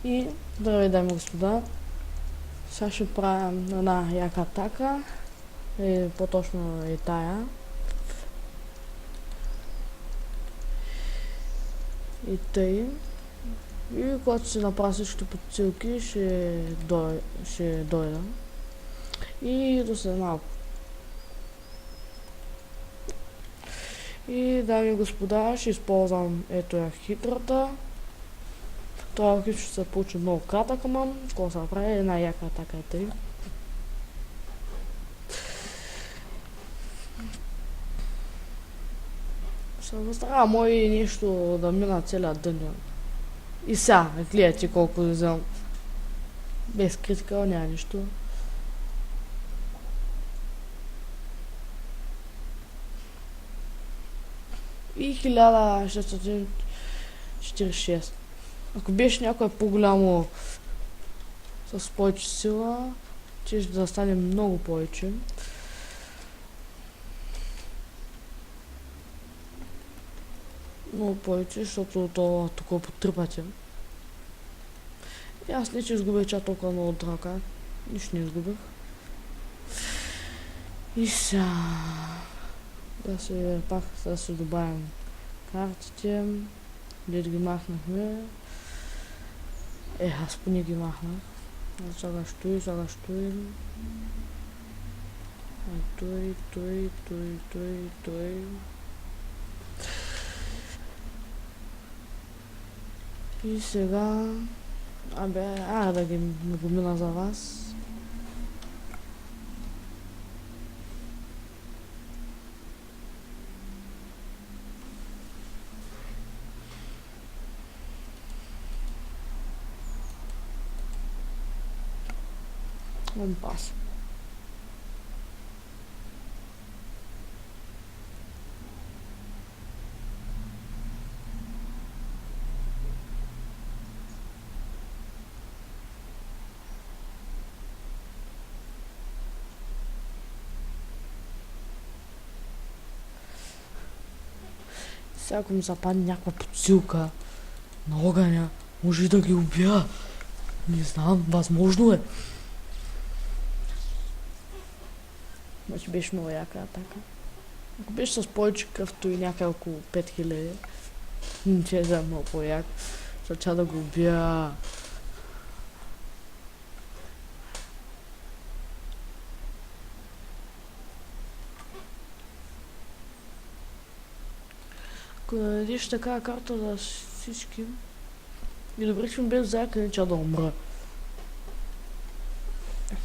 И здравей, дами и господа. Сега ще правим една яка атака. По-точно и тая. И тъй. И когато си направя всичките подсилки, ще дойда. И до след малко. И дами и господа, ще използвам ето я хитрата. Това хит ще се получи много кратък, ама какво се направи? Една яка атака е тъй. Ще настара мой нещо да мина целият ден. И сега, гледайте колко вземам. Без критика няма нищо. И 1646. Ако беше някое по-голямо с повече сила, ще да стане много повече. Много повече, защото това толкова по 3 пъти. И аз не че изгубих чак толкова много драка. Нищо не изгубих. И сега пак да се добавим картите. Дед ги махнахме. Аз поне ги махнах. Сега стои. Той. И сега... да ги го мина за вас. Пас. Сега ако ми западне някаква подсилка на огъня, може и да ги убия. Не знам, възможно е. Значи беше много яка атака. Ако беше с повече кръвто и някъде около 5000, ще е много по-як. Защото да го убия. Ако дадеш такава карта за всички, и добре, че ми без заека, не че да умра.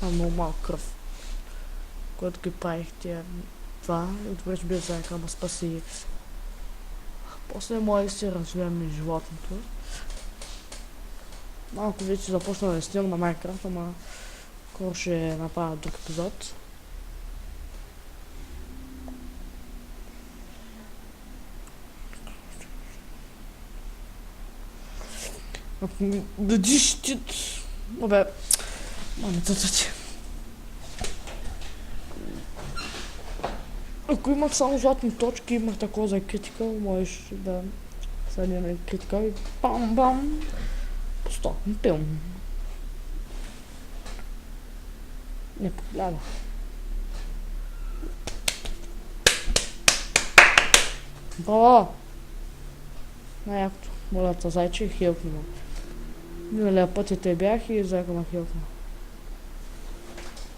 Има много малко кръв. Когато ги правих тия това, и добре, че без заека, ама спаси. После може да си развиваме животното. Малко вече започна да снимам на Майнкрафт, ама скоро ще направя друг епизод. Ако ми дадиш щит... Абе... Мамицата ти. Ако имах само златни точки, имах такова за критика, можеш да съдя на критика и бам-бам. Пусто, пилм. Не погляда. Браво! Най-якото. Моля те, зайче, хилкни ме. Миналия път и те бях и зайка ме хилкна.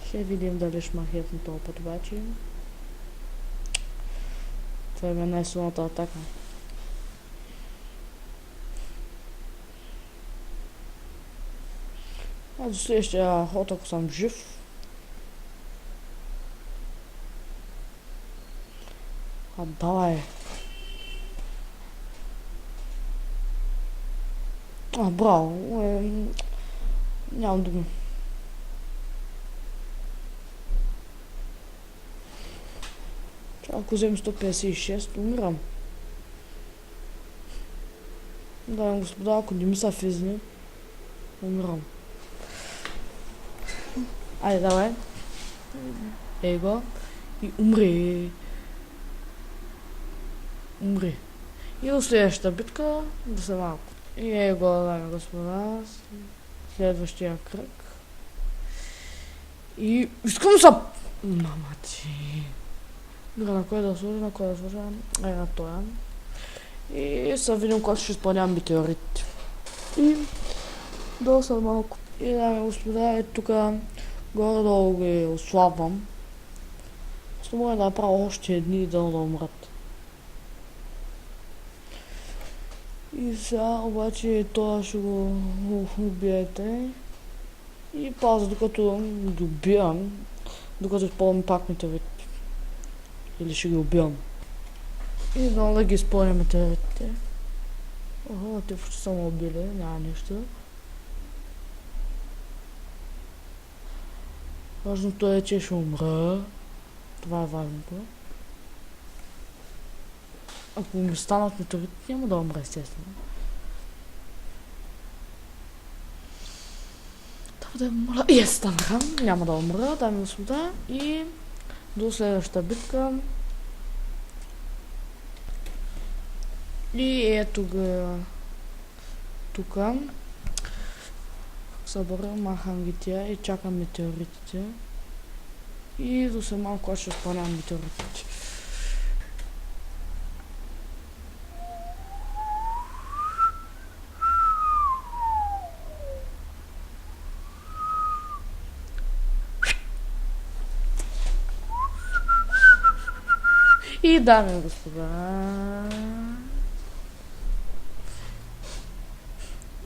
Ще видим дали ще ме хилкне този път обаче. Това е най-силната атака. А до следващия ход, ако съм жив. Давай. Браво. Нямам думи. Ако взем 156, умирам. Да, господа, ако не ми са физни, умирам. Айде, давай. Ей го. И умри. И до следващата битка да се малко. И е го, дами и господа, следващия кръг. И искам са... Мама ти... Добре, на кой да сложа, на тоя. И се видим когато ще изпълнявам метеорит. И долу съм малко. И дами и господа, е тук горе-долу ги ослабвам. Просто мога да направя още едни и да умрат. И сега обаче това ще го убиете. И пауза докато ги убивам, докато изпълням пак метеорит. Или ще ги убивам. И отново да ги изпълня метеоритите. Охо, те въобще са ме убили, няма нищо. Важното е, че ще умра. Това е важното. Ако ми станат метеорити, няма да умра, естествено. Да моля... станаха. Няма да умра, дами и господа. И до следващата битка. И ето го тук. Съборя, махам ги тия и чакам метеоритите. И до след малко аз ще изпълнявам метеоритите. И дами и господа...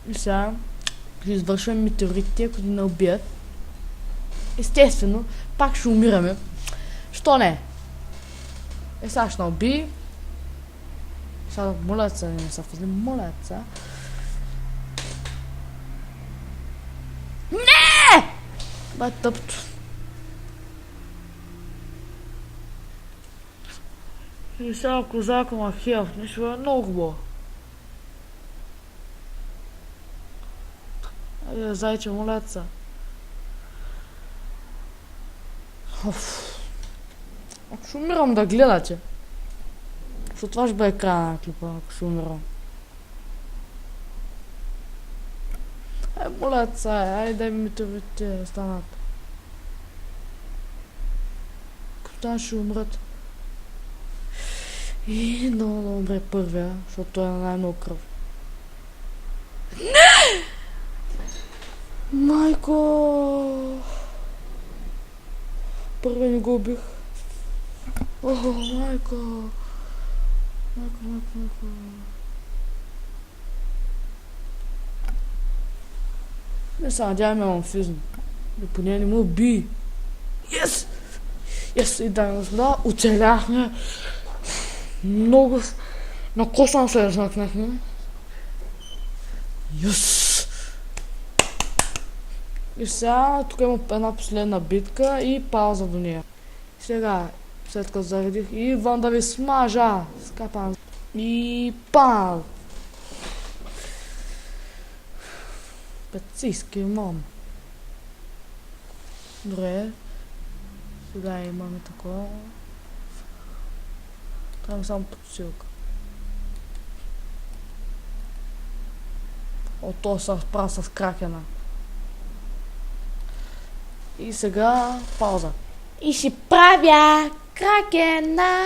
И сега ще извършваме метеоритите, ако ни не убият. Естествено, пак ще умираме. Що не? Сега ще уби. Сега молят се, не са влезли, молят се. Не! Бе, тъпто. И сега козака ма хелфне, ще бъде много хубаво. Айде, зайче, молят се. Ако ще умирам да гледате. Защото това ще бъде края на клипа, ако ще умирам. Молят се, айде дай ми метеоритите станат. Капитан ще умрат. И много да умре първия, защото той е на най-много кръв. Не! Майко! Първия не го убих. Охо, майко! Майко. Не се надявам, имам физм. Да поне не му уби. Yes! Yes, и дами и господа, оцеляхме. Много на косъм се разнакнахме. Yes! И сега тук има една последна битка и пауза до нея. Сега, след като заредих, идвам да ви смажа. Скапан. И пал. Пецийски мом. Добре. Сега имаме такова. Трябва само подсилка. От то се справя с кракена. И сега пауза. И ще правя кракена.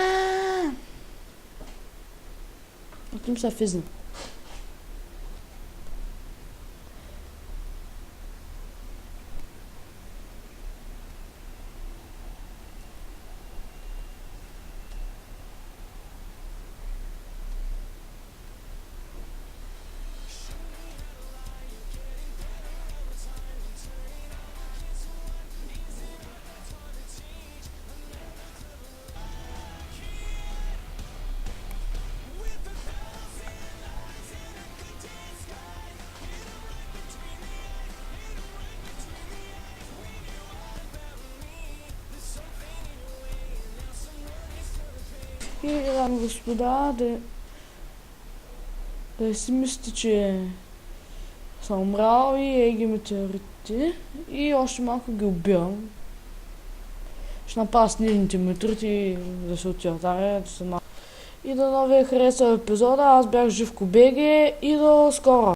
Отим се физна. И, дами господа, да си мислите, че съм умрал и еги метеоритите и още малко ги убивам. Ще направя снежните метеорити и да се отиват. И да ви хареса епизода, аз бях Живко БГ и до скоро!